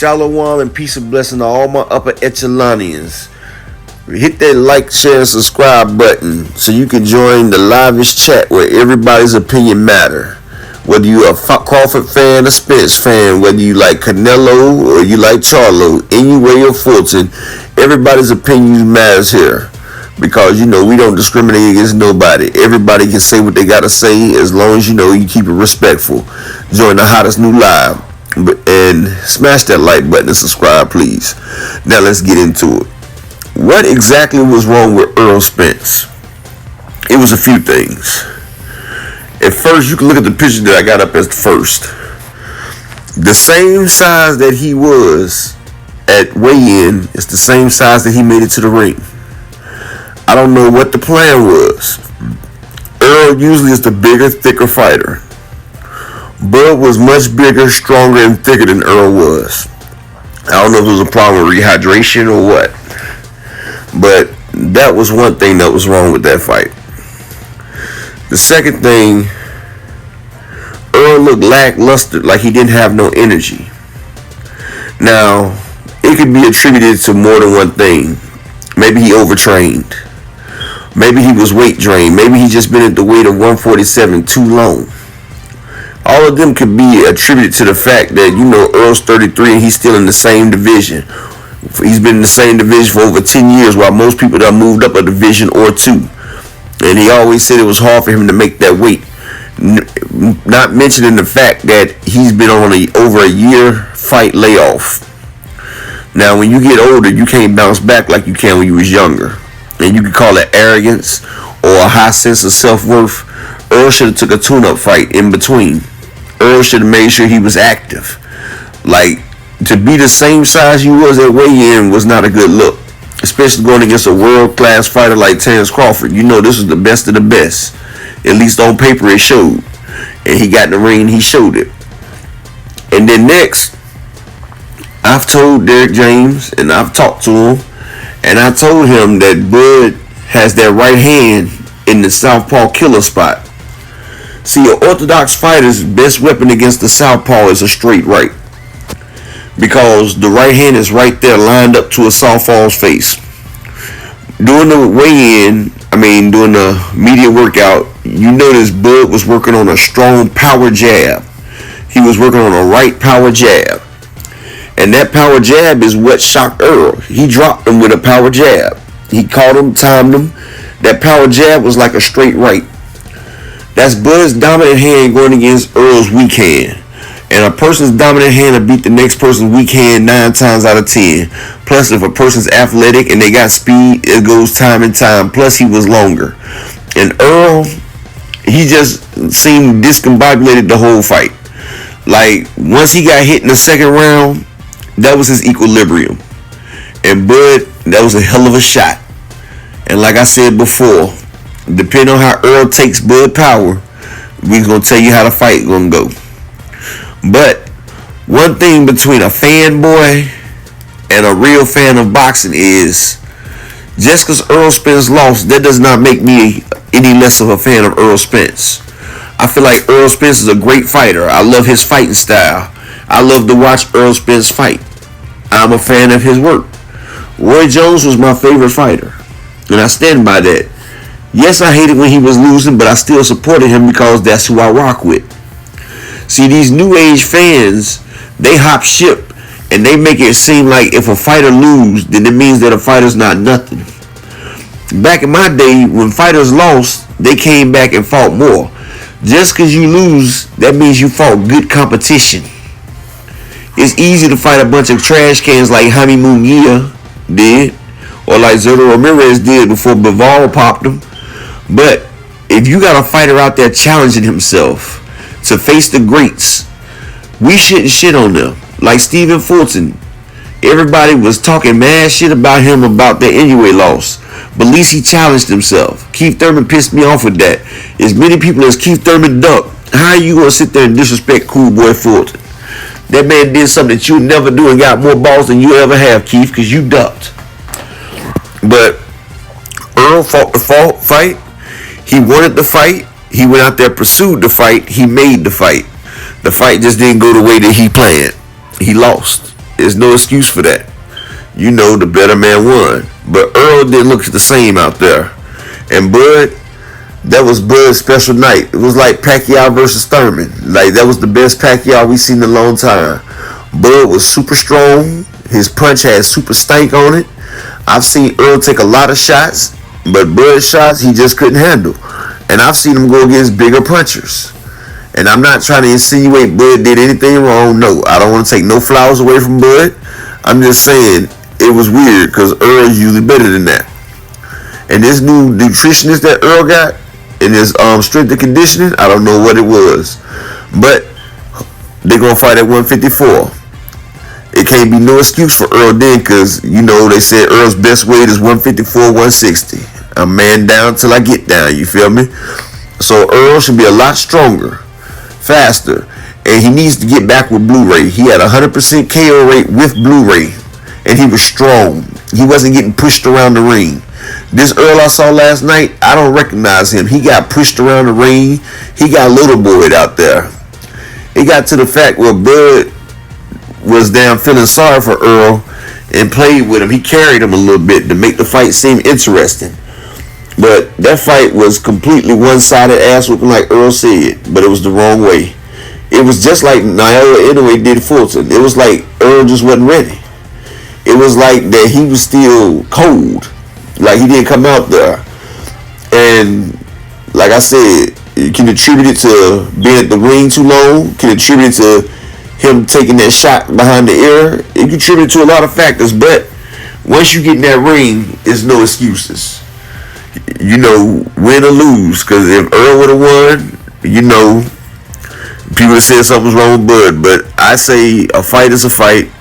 Shalom and peace and blessing to all my upper echelonians. Hit that like, share, and subscribe button so you can join the livest chat where everybody's opinion matter. Whether you're a Crawford fan or Spence fan, whether you like Canelo or you like Charlo, anyway or Fulton, everybody's opinion matters here. Because, we don't discriminate against nobody. Everybody can say what they got to say as long as, you keep it respectful. Join the hottest new live. And smash that like button and subscribe, please. Now let's get into it. What exactly was wrong with Errol Spence? It was a few things. At first, you can look at the picture that I got up as the first. The same size that he was at weigh-in is the same size that he made it to the ring. I don't know what the plan was. Errol usually is the bigger, thicker fighter. Bud was much bigger, stronger, and thicker than Errol was. I don't know if it was a problem with rehydration or what. But that was one thing that was wrong with that fight. The second thing, Errol looked lackluster, like he didn't have no energy. Now, it could be attributed to more than one thing. Maybe he overtrained. Maybe he was weight drained. Maybe he just been at the weight of 147 too long. All of them could be attributed to the fact that, Earl's 33 and he's still in the same division. He's been in the same division for over 10 years while most people that moved up a division or two. And he always said it was hard for him to make that weight. Not mentioning the fact that he's been on over a year fight layoff. Now, when you get older, you can't bounce back like you can when you was younger. And you can call it arrogance or a high sense of self-worth. Errol should have took a tune-up fight in between. Errol should have made sure he was active. Like, to be the same size you was at weigh-in was not a good look. Especially going against a world-class fighter like Crawford. This was the best of the best. At least on paper it showed. And he got in the ring and he showed it. And then next, I've told Derek James and I've talked to him. And I told him that Bud has that right hand in the southpaw killer spot. See, an orthodox fighter's best weapon against the southpaw is a straight right. Because the right hand is right there lined up to a southpaw's face. During the weigh-in, during the media workout, you notice Bud was working on a strong power jab. He was working on a right power jab. And that power jab is what shocked Errol. He dropped him with a power jab. He caught him, timed him. That power jab was like a straight right. That's Bud's dominant hand going against Earl's weak hand. And a person's dominant hand will beat the next person's weak hand 9 times out of 10. Plus, if a person's athletic and they got speed, it goes time and time. Plus, he was longer. And Errol, he just seemed discombobulated the whole fight. Like, once he got hit in the second round, that was his equilibrium. And Bud, that was a hell of a shot. And like I said before, depending on how Errol takes Bud power, we're going to tell you how the fight going to go. But one thing between a fanboy and a real fan of boxing is just because Errol Spence lost, that does not make me any less of a fan of Errol Spence. I feel like Errol Spence is a great fighter. I love his fighting style. I love to watch Errol Spence fight. I'm a fan of his work. Roy Jones was my favorite fighter, and I stand by that. Yes, I hated when he was losing, but I still supported him because that's who I rock with. See, these new age fans, they hop ship and they make it seem like if a fighter loses, then it means that a fighter's not nothing. Back in my day, when fighters lost, they came back and fought more. Just because you lose, that means you fought good competition. It's easy to fight a bunch of trash cans like Jaime Munguia did, or like Zerto Ramirez did before Bivol popped him. But if you got a fighter out there challenging himself to face the greats, we shouldn't shit on them. Like Stephen Fulton, everybody was talking mad shit about him about the anyway loss, but at least he challenged himself. Keith Thurman pissed me off with that. As many people as Keith Thurman ducked, how are you going to sit there and disrespect Cool Boy Fulton? That man did something that you would never do and got more balls than you ever have, Keith, because you ducked. But Errol fought the fight. He wanted the fight. He went out there, pursued the fight. He made the fight. The fight just didn't go the way that he planned. He lost. There's no excuse for that. The better man won. But Errol didn't look the same out there. And Bud, that was Bud's special night. It was like Pacquiao versus Thurman. Like, that was the best Pacquiao we've seen in a long time. Bud was super strong. His punch had super stank on it. I've seen Errol take a lot of shots, but Bud's shots he just couldn't handle. And I've seen him go against bigger punchers. And I'm not trying to insinuate Bud did anything wrong. No, I don't want to take no flowers away from Bud. I'm just saying it was weird because Earl's usually better than that. And this new nutritionist that Errol got in his strength and conditioning, I don't know what it was. But they're going to fight at 154. It can't be no excuse for Errol then because, they said Earl's best weight is 154, 160. I'm man down till I get down, you feel me? So Errol should be a lot stronger, faster, and he needs to get back with Blu-ray. He had 100% KO rate with Blu-ray, and he was strong. He wasn't getting pushed around the ring. This Errol I saw last night, I don't recognize him. He got pushed around the ring. He got little boyed out there. It got to the fact where Bud was down feeling sorry for Errol and played with him. He carried him a little bit to make the fight seem interesting. But that fight was completely one-sided ass whooping like Errol said, but it was the wrong way. It was just like Naoya Inoue did Fulton. It was like Errol just wasn't ready. It was like that he was still cold. Like he didn't come out there. And like I said, you can attribute it to being at the ring too long. Can attribute it to him taking that shot behind the ear. It contributed to a lot of factors. But once you get in that ring, there's no excuses. Win or lose. Because if Errol would have won, people would have said something was wrong with Bud. But I say a fight is a fight.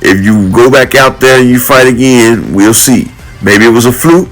If you go back out there and you fight again, we'll see. Maybe it was a fluke.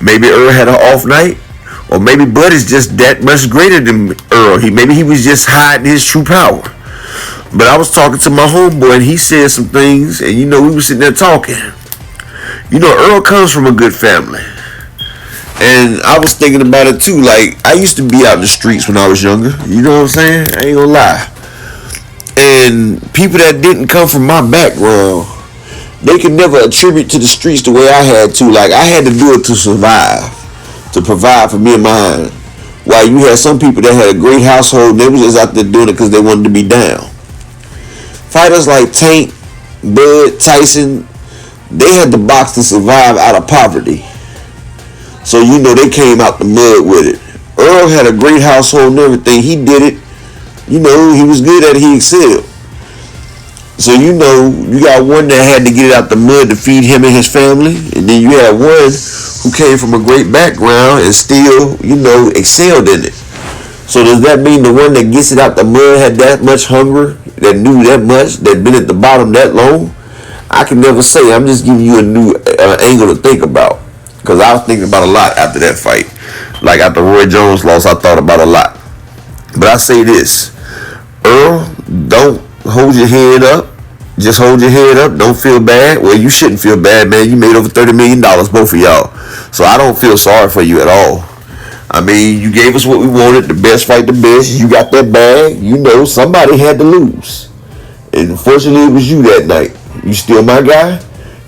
Maybe Errol had an off night. Or maybe Bud is just that much greater than Errol. Maybe he was just hiding his true power. But I was talking to my homeboy and he said some things. And we were sitting there talking. Errol comes from a good family. And I was thinking about it too. Like, I used to be out in the streets when I was younger. You know what I'm saying? I ain't gonna lie. And people that didn't come from my background, they could never attribute to the streets the way I had to. Like, I had to do it to survive, to provide for me and mine. While you had some people that had a great household and they was just out there doing it because they wanted to be down. Fighters like Tank, Bud, Tyson, they had to box to survive out of poverty. So they came out the mud with it. Errol had a great household and everything. He did it. He was good at it. He excelled. So you got one that had to get it out the mud to feed him and his family. And then you had one who came from a great background and still, excelled in it. So does that mean the one that gets it out the mud had that much hunger, that knew that much, that been at the bottom that long? I can never say. I'm just giving you a new angle to think about. Because I was thinking about a lot after that fight. Like after Roy Jones loss, I thought about a lot. But I say this. Errol, don't hold your head up. Just hold your head up. Don't feel bad. Well, you shouldn't feel bad, man. You made over $30 million, both of y'all. So I don't feel sorry for you at all. I mean, you gave us what we wanted. The best fight, the best. You got that bag. Somebody had to lose. And unfortunately, it was you that night. You still my guy.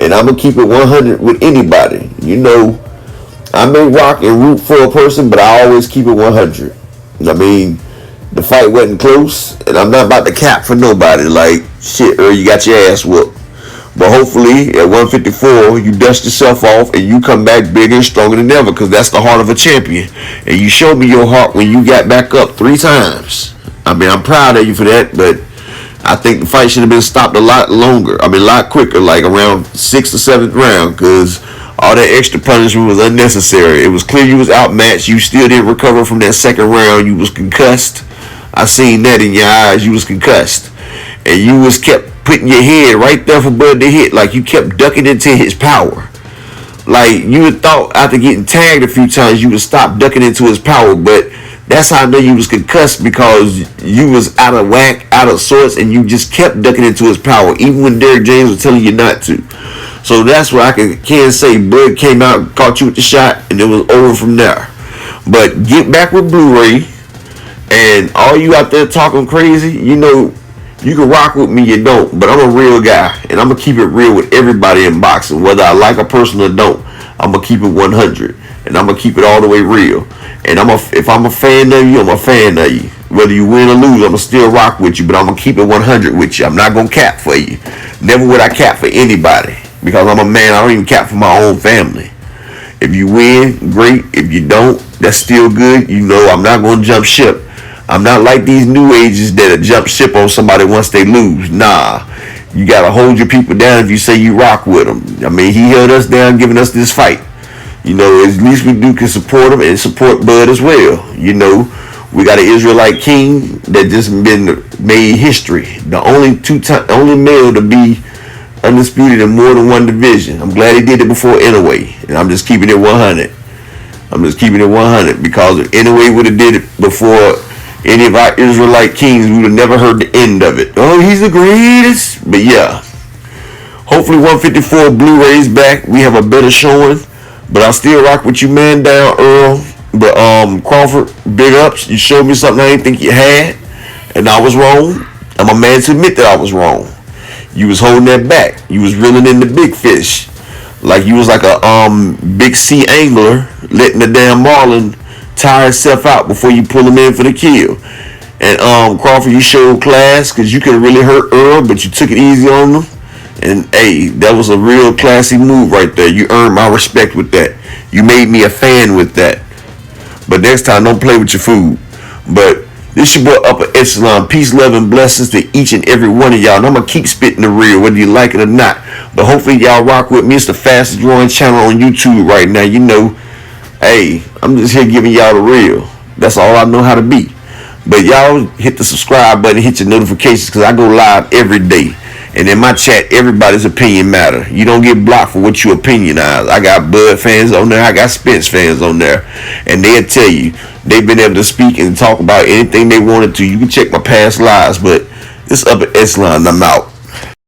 And I'm going to keep it 100 with anybody. I may rock and root for a person, but I always keep it 100. I mean, the fight wasn't close, and I'm not about to cap for nobody. Like, shit, you got your ass whooped. But hopefully, at 154, you dust yourself off, and you come back bigger and stronger than ever, because that's the heart of a champion. And you showed me your heart when you got back up 3 times. I mean, I'm proud of you for that, but I think the fight should have been stopped a lot longer. I mean, a lot quicker, like around 6th or 7th round, because all that extra punishment was unnecessary. It was clear you was outmatched. You still didn't recover from that second round. You was concussed. I seen that in your eyes. You was concussed. And you was kept putting your head right there for Bud to hit, like you kept ducking into his power. Like, you would thought after getting tagged a few times, you would stop ducking into his power, but that's how I know you was concussed, because you was out of whack, out of sorts, and you just kept ducking into his power, even when Derrick James was telling you not to. So that's what I can say. Bud came out, caught you with the shot, and it was over from there. But get back with Blu-ray, and all you out there talking crazy, You can rock with me, you don't, but I'm a real guy, and I'm gonna keep it real with everybody in boxing, whether I like a person or don't. I'm gonna keep it 100, and I'm gonna keep it all the way real. And if I'm a fan of you, I'm a fan of you. Whether you win or lose, I'm gonna still rock with you, but I'm gonna keep it 100 with you. I'm not gonna cap for you. Never would I cap for anybody, because I'm a man. I don't even cap for my own family. If you win, great. If you don't, that's still good. You know, I'm not gonna jump ship. I'm not like these new ages that jump ship on somebody once they lose. Nah, you gotta hold your people down if you say you rock with them. I mean, he held us down, giving us this fight. You know, at least we do can support him and support Bud as well. You know, we got an Israelite king that just been made history. The only male to be undisputed in more than one division. I'm glad he did it before anyway, and I'm just keeping it 100. I'm just keeping it 100 because if anyway would have did it before any of our Israelite kings, we would have never heard the end of it. Oh, he's the greatest. But yeah, hopefully 154 Blu-rays back. We have a better showing. But I still rock with you, man, down, Earl. But Crawford, big ups. You showed me something I didn't think you had, and I was wrong. I'm a man to admit that I was wrong. You was holding that back. You was reeling in the big fish, like you was like a big sea angler, letting the damn marlin tire itself out before you pull him in for the kill. And Crawford, you showed class because you could have really hurt Earl, but you took it easy on him. And hey, that was a real classy move right there. You earned my respect with that. You made me a fan with that. But next time, don't play with your food. But this your boy Upper Echelon. Peace, love, and blessings to each and every one of y'all. And I'm going to keep spitting the real, whether you like it or not. But hopefully y'all rock with me. It's the fastest growing channel on YouTube right now. You know, hey, I'm just here giving y'all the real. That's all I know how to be. But y'all hit the subscribe button, hit your notifications, because I go live every day. And in my chat, everybody's opinion matter. You don't get blocked for what you opinionize. I got Bud fans on there. I got Spence fans on there. And they'll tell you they've been able to speak and talk about anything they wanted to. You can check my past lives, but it's Upper Echelon and I'm out.